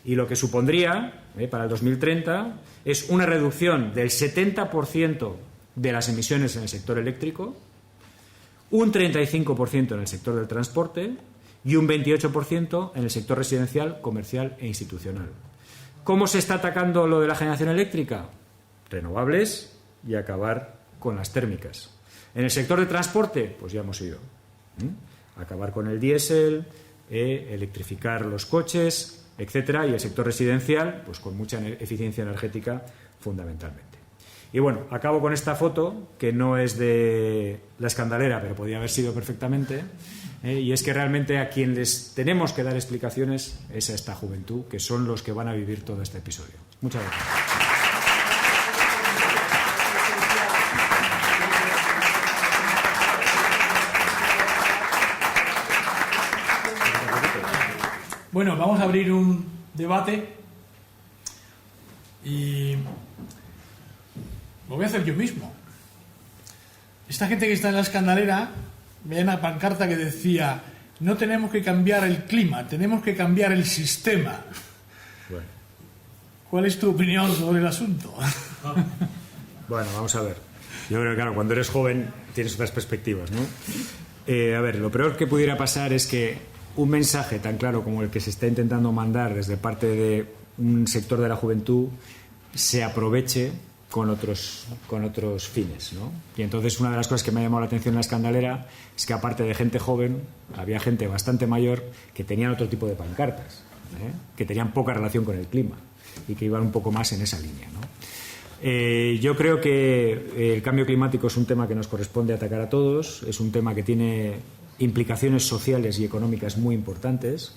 Y lo que supondría, para el 2030, es una reducción del 70% de las emisiones en el sector eléctrico, un 35% en el sector del transporte y un 28% en el sector residencial, comercial e institucional. ¿Cómo se está atacando lo de la generación eléctrica? Renovables y acabar con las térmicas. En el sector de transporte, pues ya hemos ido. Acabar con el diésel, electrificar los coches, etcétera, y el sector residencial, pues con mucha eficiencia energética fundamentalmente. Y bueno, acabo con esta foto, que no es de La Escandalera, pero podía haber sido perfectamente, y es que realmente a quien les tenemos que dar explicaciones es a esta juventud, que son los que van a vivir todo este episodio. Muchas gracias. Bueno, vamos a abrir un debate y lo voy a hacer yo mismo. Esta gente que está en La Escandalera, veía una pancarta que decía: no tenemos que cambiar el clima, tenemos que cambiar el sistema. Bueno. ¿Cuál es tu opinión sobre el asunto? Bueno, vamos a ver. Yo creo que, claro, cuando eres joven tienes otras perspectivas, ¿no? A ver, lo peor que pudiera pasar es que un mensaje tan claro como el que se está intentando mandar desde parte de un sector de la juventud se aproveche con otros fines, ¿no? Y entonces una de las cosas que me ha llamado la atención en La Escandalera es que, aparte de gente joven, había gente bastante mayor que tenían otro tipo de pancartas, que tenían poca relación con el clima y que iban un poco más en esa línea, ¿no? Yo creo que el cambio climático es un tema que nos corresponde atacar a todos, es un tema que tiene implicaciones sociales y económicas muy importantes,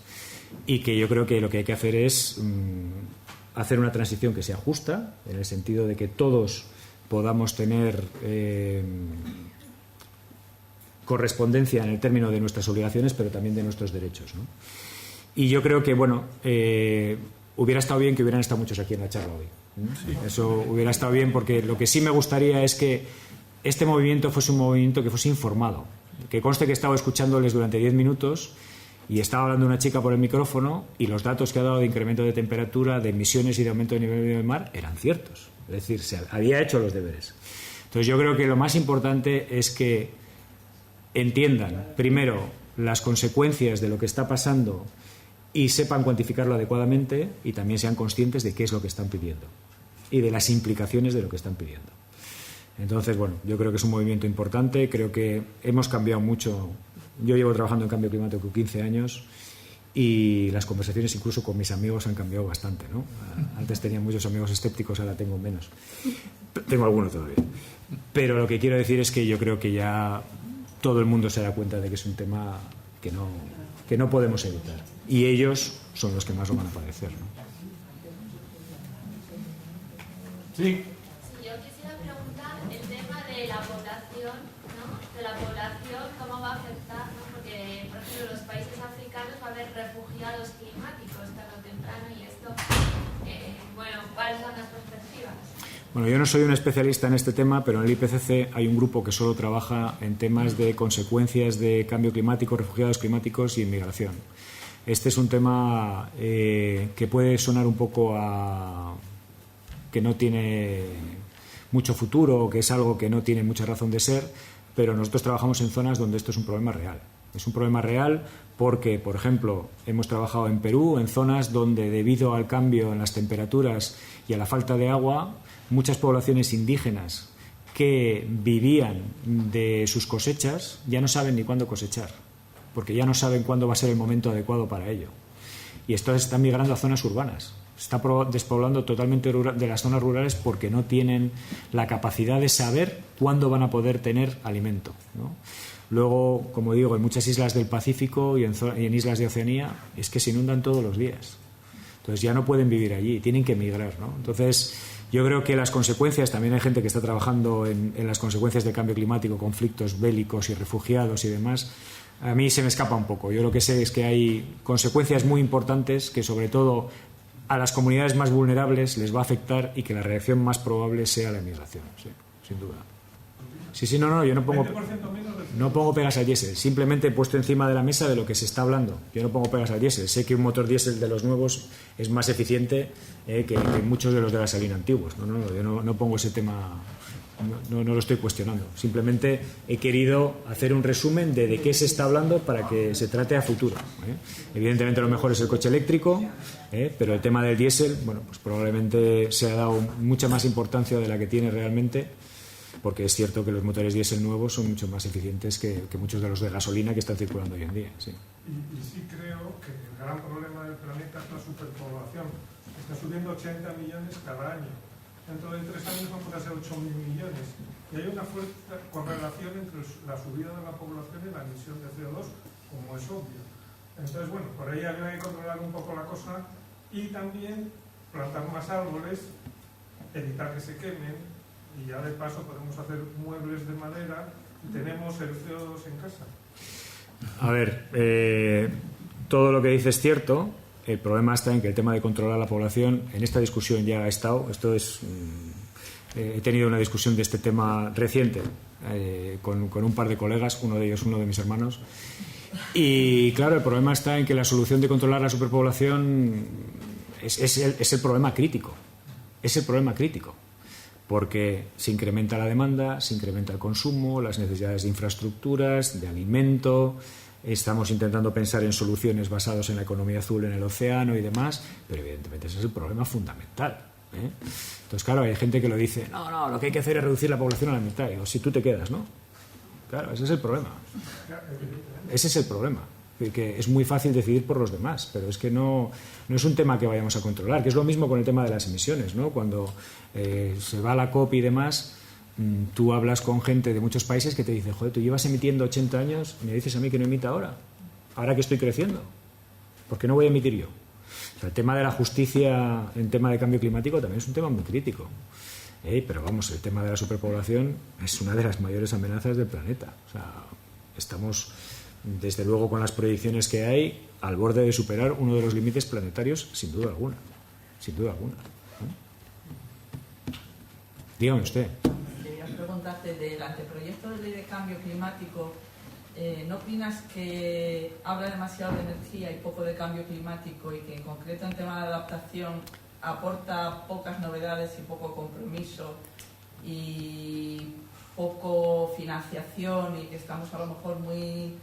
y que yo creo que lo que hay que hacer es hacer una transición que sea justa, en el sentido de que todos podamos tener correspondencia en el término de nuestras obligaciones, pero también de nuestros derechos, ¿no? Y yo creo que, bueno, hubiera estado bien que hubieran estado muchos aquí en la charla hoy, ¿no? Sí. Eso hubiera estado bien, porque lo que sí me gustaría es que este movimiento fuese un movimiento que fuese informado. Que conste que he estado escuchándoles durante 10 minutos y estaba hablando una chica por el micrófono, y los datos que ha dado de incremento de temperatura, de emisiones y de aumento de nivel del mar eran ciertos. Es decir, se había hecho los deberes. Entonces yo creo que lo más importante es que entiendan, primero, las consecuencias de lo que está pasando y sepan cuantificarlo adecuadamente, y también sean conscientes de qué es lo que están pidiendo y de las implicaciones de lo que están pidiendo. Entonces, bueno, yo creo que es un movimiento importante, creo que hemos cambiado mucho. Yo llevo trabajando en cambio climático 15 años y las conversaciones incluso con mis amigos han cambiado bastante, ¿no? Antes tenía muchos amigos escépticos, ahora tengo menos. Tengo algunos todavía. Pero lo que quiero decir es que yo creo que ya todo el mundo se da cuenta de que es un tema que no podemos evitar. Y ellos son los que más lo van a padecer, ¿no? Sí. La población, ¿no? De la población, cómo va a afectar, ¿no? Porque, por ejemplo, en los países africanos va a haber refugiados climáticos tarde o temprano, y esto, bueno, ¿cuáles son las perspectivas? Bueno, yo no soy un especialista en este tema, pero en el IPCC hay un grupo que solo trabaja en temas de consecuencias de cambio climático, refugiados climáticos y inmigración. Este es un tema que puede sonar un poco a que no tiene mucho futuro, que es algo que no tiene mucha razón de ser, pero nosotros trabajamos en zonas donde esto es un problema real. Es un problema real porque, por ejemplo, hemos trabajado en Perú, en zonas donde, debido al cambio en las temperaturas y a la falta de agua, muchas poblaciones indígenas que vivían de sus cosechas ya no saben ni cuándo cosechar, porque ya no saben cuándo va a ser el momento adecuado para ello. Y esto está migrando a zonas urbanas. Está despoblando totalmente de las zonas rurales porque no tienen la capacidad de saber cuándo van a poder tener alimento, ¿no? Luego, como digo, en muchas islas del Pacífico y en islas de Oceanía es que se inundan todos los días. Entonces ya no pueden vivir allí, tienen que emigrar, ¿no? Entonces yo creo que las consecuencias, también hay gente que está trabajando en las consecuencias del cambio climático, conflictos bélicos y refugiados y demás. A mí se me escapa un poco. Yo lo que sé es que hay consecuencias muy importantes que, sobre todo, a las comunidades más vulnerables les va a afectar, y que la reacción más probable sea la emigración, sí, sin duda. Sí, no, yo no pongo, 20% menos de no pongo pegas al diésel, simplemente he puesto encima de la mesa de lo que se está hablando. Yo no pongo pegas al diésel, sé que un motor diésel de los nuevos es más eficiente que muchos de los de gasolina antiguos. Yo no pongo ese tema, no lo estoy cuestionando. Simplemente he querido hacer un resumen de qué se está hablando para que se trate a futuro. Evidentemente lo mejor es el coche eléctrico, pero el tema del diésel, bueno, pues probablemente se ha dado mucha más importancia de la que tiene realmente, porque es cierto que los motores diésel nuevos son mucho más eficientes que muchos de los de gasolina que están circulando hoy en día. Sí. Y sí creo que el gran problema del planeta es la superpoblación. Está subiendo 80 millones cada año. Dentro de 3 años van a ser 8.000 millones. Y hay una fuerte correlación entre la subida de la población y la emisión de CO2, como es obvio. Entonces, bueno, por ahí habría que controlar un poco la cosa y también plantar más árboles, evitar que se quemen, y ya de paso podemos hacer muebles de madera y tenemos el CO2 en casa. A ver, todo lo que dices es cierto. El problema está en que el tema de controlar la población, en esta discusión ya ha estado. He tenido una discusión de este tema reciente con un par de colegas, uno de ellos uno de mis hermanos. Y claro, el problema está en que la solución de controlar la superpoblación es el problema crítico. Es el problema crítico. Porque se incrementa la demanda, se incrementa el consumo, las necesidades de infraestructuras, de alimento. Estamos intentando pensar en soluciones basadas en la economía azul en el océano y demás, pero evidentemente ese es el problema fundamental. Entonces, claro, hay gente que lo dice, no, lo que hay que hacer es reducir la población a la mitad. Y digo, si tú te quedas, ¿no? Claro, ese es el problema. Ese es el problema. Que es muy fácil decidir por los demás, pero es que no es un tema que vayamos a controlar, que es lo mismo con el tema de las emisiones, ¿no? Cuando se va a la COP y demás, tú hablas con gente de muchos países que te dice, joder, tú llevas emitiendo 80 años y me dices a mí que no emita ahora que estoy creciendo, ¿por qué no voy a emitir yo? O sea, el tema de la justicia en tema de cambio climático también es un tema muy crítico, pero vamos, el tema de la superpoblación es una de las mayores amenazas del planeta. O sea, estamos, desde luego, con las proyecciones que hay, al borde de superar uno de los límites planetarios, sin duda alguna. Sin duda alguna. Dígame usted. Quería preguntarte del anteproyecto de ley de cambio climático. ¿No opinas que habla demasiado de energía y poco de cambio climático y que en concreto en tema de adaptación aporta pocas novedades y poco compromiso y poco financiación, y que estamos a lo mejor muy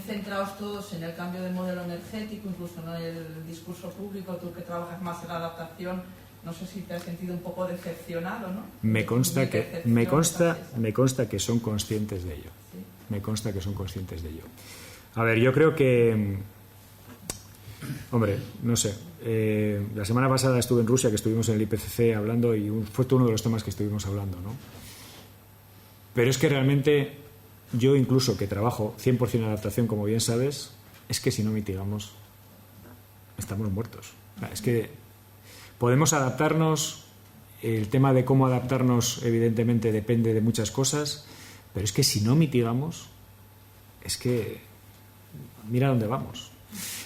centrados todos en el cambio de modelo energético, incluso en el discurso público? Tú que trabajas más en la adaptación, no sé si te has sentido un poco decepcionado, ¿no? Me consta que son conscientes de ello. ¿Sí? Me consta que son conscientes de ello. A ver, yo creo que, hombre, no sé. La semana pasada estuve en Rusia, que estuvimos en el IPCC hablando, y fue uno de los temas que estuvimos hablando, ¿no? Pero es que realmente yo, incluso que trabajo 100% en adaptación, como bien sabes, es que si no mitigamos, estamos muertos. Es que podemos adaptarnos, el tema de cómo adaptarnos evidentemente depende de muchas cosas, pero es que si no mitigamos, es que mira dónde vamos.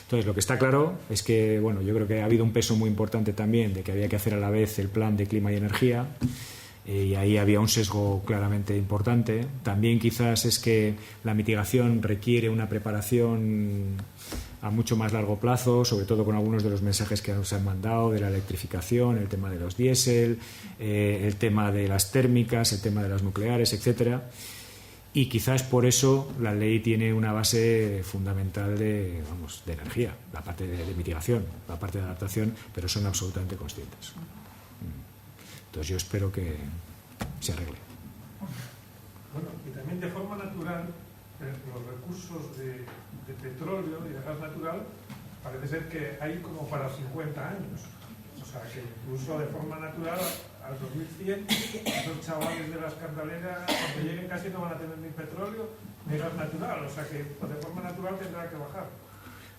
Entonces, lo que está claro es que, bueno, yo creo que ha habido un peso muy importante también de que había que hacer a la vez el plan de clima y energía, y ahí había un sesgo claramente importante. También quizás es que la mitigación requiere una preparación a mucho más largo plazo, sobre todo con algunos de los mensajes que nos han mandado de la electrificación, el tema de los diésel, el tema de las térmicas, el tema de las nucleares, etcétera. Y quizás por eso la ley tiene una base fundamental de energía, la parte de mitigación, la parte de adaptación, pero son absolutamente conscientes. Entonces yo espero que se arregle. Bueno, y también de forma natural, los recursos de petróleo y de gas natural parece ser que hay como para 50 años. O sea, que incluso de forma natural, al 2100, esos chavales de las candeleras, cuando lleguen casi no van a tener ni petróleo ni gas natural. O sea, que de forma natural tendrá que bajar.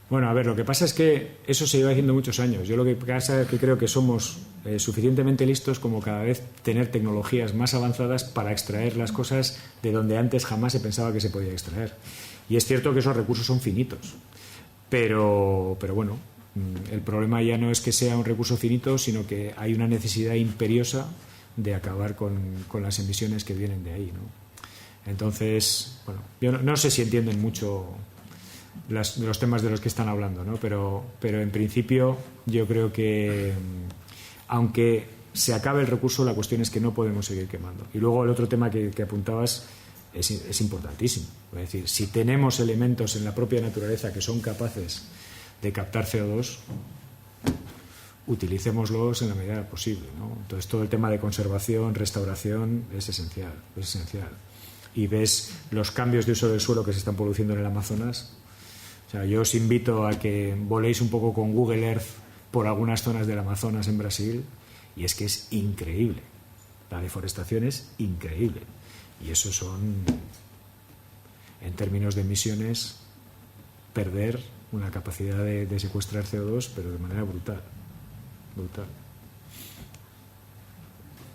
Bueno, a ver, lo que pasa es que eso se lleva haciendo muchos años. Yo lo que pasa es que creo que somos suficientemente listos como cada vez tener tecnologías más avanzadas para extraer las cosas de donde antes jamás se pensaba que se podía extraer. Y es cierto que esos recursos son finitos. Pero bueno, el problema ya no es que sea un recurso finito, sino que hay una necesidad imperiosa de acabar con las emisiones que vienen de ahí, ¿no? Entonces, bueno, yo no sé si entienden mucho los temas de los que están hablando, ¿no? Pero en principio yo creo que aunque se acabe el recurso, la cuestión es que no podemos seguir quemando. Y luego el otro tema que apuntabas es importantísimo. Es decir, si tenemos elementos en la propia naturaleza que son capaces de captar CO2, utilicémoslos en la medida posible, ¿no? Entonces todo el tema de conservación, restauración es esencial, es esencial. Y ves los cambios de uso del suelo que se están produciendo en el Amazonas. O sea, yo os invito a que voléis un poco con Google Earth por algunas zonas del Amazonas en Brasil, y es que es increíble. La deforestación es increíble. Y eso son, en términos de emisiones, perder una capacidad de secuestrar CO2, pero de manera brutal. Brutal.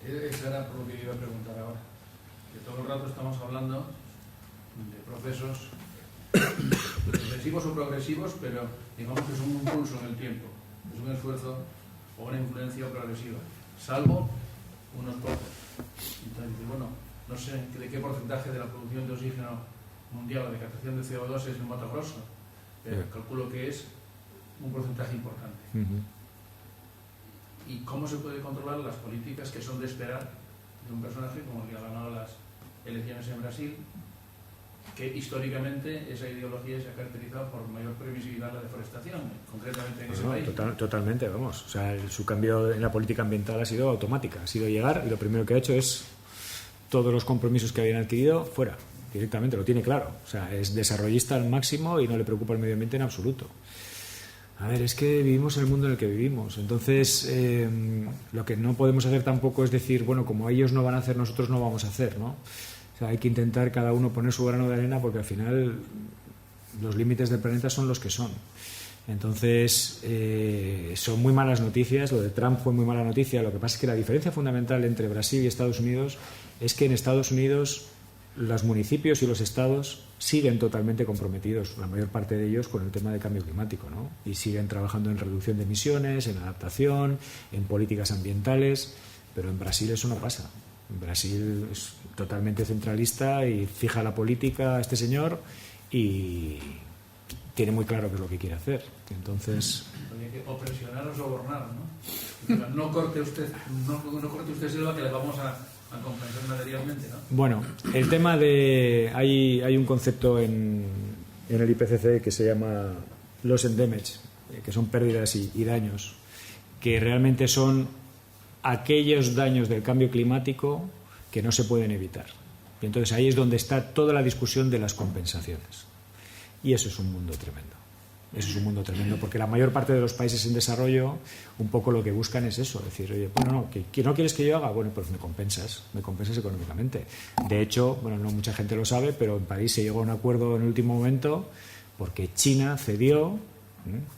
Eso era por lo que iba a preguntar ahora. Que todo el rato estamos hablando de procesos regresivos o progresivos, pero digamos que son un pulso en el tiempo. Es un esfuerzo o una influencia progresiva, salvo unos pocos. Entonces, bueno, no sé de qué porcentaje de la producción de oxígeno mundial o de captación de CO2 es el Mato Grosso, pero calculo que es un porcentaje importante. ¿Y cómo se puede controlar las políticas que son de esperar de un personaje como el que ha ganado las elecciones en Brasil, que históricamente esa ideología se ha caracterizado por mayor permisividad en la deforestación, concretamente en ese país? Totalmente, vamos. O sea, su cambio en la política ambiental ha sido automática, ha sido llegar y lo primero que ha hecho es todos los compromisos que habían adquirido fuera, directamente, lo tiene claro. O sea, es desarrollista al máximo y no le preocupa el medio ambiente en absoluto. A ver, es que vivimos en el mundo en el que vivimos. Entonces, lo que no podemos hacer tampoco es decir, bueno, como ellos no van a hacer, nosotros no vamos a hacer, ¿no? O sea, hay que intentar cada uno poner su grano de arena porque al final los límites del planeta son los que son. Entonces, son muy malas noticias. Lo de Trump fue muy mala noticia. Lo que pasa es que la diferencia fundamental entre Brasil y Estados Unidos es que en Estados Unidos los municipios y los estados siguen totalmente comprometidos, la mayor parte de ellos, con el tema de cambio climático, ¿no? Y siguen trabajando en reducción de emisiones, en adaptación, en políticas ambientales, pero en Brasil eso no pasa. En Brasil es totalmente centralista y fija la política a este señor y tiene muy claro qué es lo que quiere hacer. Entonces, o presionar o sobornar, ¿no? No corte usted selva, que le vamos a compensar materialmente, ¿no? Bueno, el tema de... Hay un concepto en el IPCC que se llama loss and damage, que son pérdidas y daños, que realmente son aquellos daños del cambio climático que no se pueden evitar. Y entonces ahí es donde está toda la discusión de las compensaciones. Y eso es un mundo tremendo. Eso es un mundo tremendo, porque la mayor parte de los países en desarrollo un poco lo que buscan es eso, decir, oye, bueno, no, ¿que no quieres que yo haga? Bueno, pues me compensas económicamente. De hecho, bueno, no mucha gente lo sabe, pero en París se llegó a un acuerdo en el último momento porque China cedió,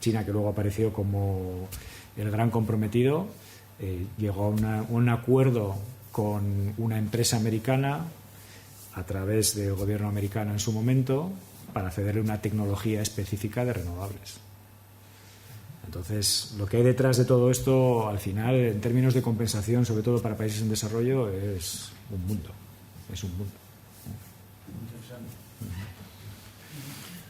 China que luego apareció como el gran comprometido, llegó a un acuerdo con una empresa americana a través del gobierno americano en su momento, para cederle una tecnología específica de renovables. Entonces, lo que hay detrás de todo esto, al final, en términos de compensación, sobre todo para países en desarrollo, es un mundo. Es un mundo. Interesante.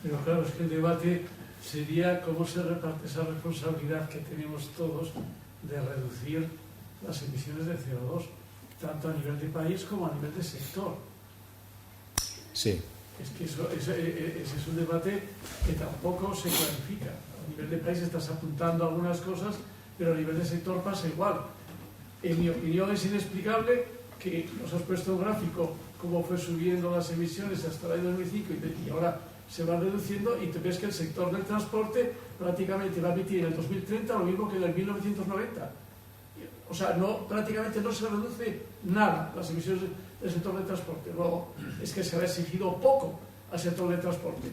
Pero claro, es que el debate sería cómo se reparte esa responsabilidad que tenemos todos de reducir las emisiones de CO2, tanto a nivel de país como a nivel de sector. Sí. Es que ese es un debate que tampoco se clarifica. A nivel de país estás apuntando algunas cosas, pero a nivel de sector pasa igual. En mi opinión es inexplicable que nos has puesto un gráfico cómo fue subiendo las emisiones hasta el año 2005 y ahora se van reduciendo, y te ves que el sector del transporte prácticamente va a emitir en el 2030 lo mismo que en el 1990. O sea, prácticamente no se reduce nada las emisiones del sector del transporte. Luego, es que se ha exigido poco al sector del transporte.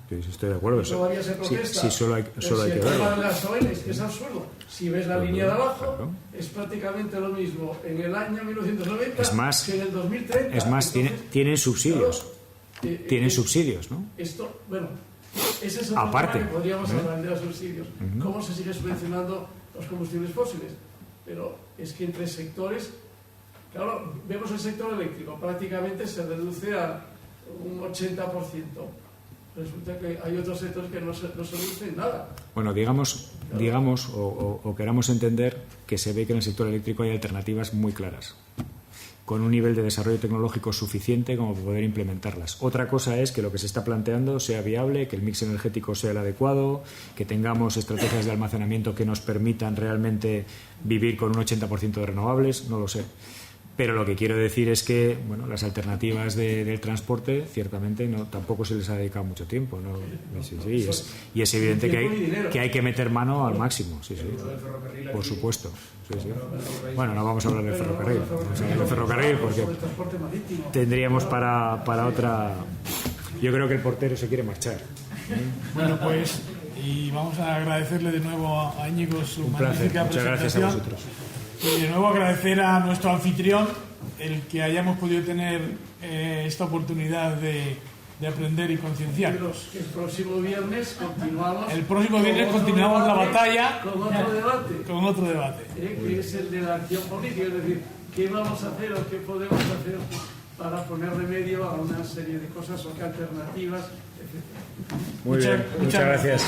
Estoy de acuerdo. Todavía se protesta. Sí, solo hay que el verlo. tema del gasoil es que es absurdo. Si ves la línea de abajo, claro, es prácticamente lo mismo en el año 1990 es más, que en el 2030. Es más, tienen subsidios. Claro, tienen subsidios, ¿no? Esto, bueno, ese es otro Aparte, tema que podríamos hablar de los subsidios. ¿Cómo se sigue subvencionando los combustibles fósiles? Pero es que entre sectores, claro, vemos el sector eléctrico, prácticamente se reduce a un 80%. Resulta que hay otros sectores que no se reducen nada. Bueno, digamos o queramos entender que se ve que en el sector eléctrico hay alternativas muy claras, con un nivel de desarrollo tecnológico suficiente como para poder implementarlas. Otra cosa es que lo que se está planteando sea viable, que el mix energético sea el adecuado, que tengamos estrategias de almacenamiento que nos permitan realmente vivir con un 80% de renovables, no lo sé. Pero lo que quiero decir es que bueno, las alternativas del transporte ciertamente tampoco se les ha dedicado mucho tiempo, ¿no? Y es evidente que hay que meter mano al máximo, por supuesto. Bueno, no vamos a hablar del ferrocarril, porque tendríamos para otra. Yo creo que el portero se quiere marchar. Bueno, pues y vamos a agradecerle de nuevo a Íñigo su magnífica presentación. Muchas gracias a vosotros. Y de nuevo agradecer a nuestro anfitrión el que hayamos podido tener esta oportunidad de aprender y concienciarnos. El próximo viernes continuamos. El próximo viernes continuamos la batalla con otro debate. Que es el de la acción política, es decir, qué vamos a hacer o qué podemos hacer para poner remedio a una serie de cosas o qué alternativas, etc. Muy bien, muchas gracias.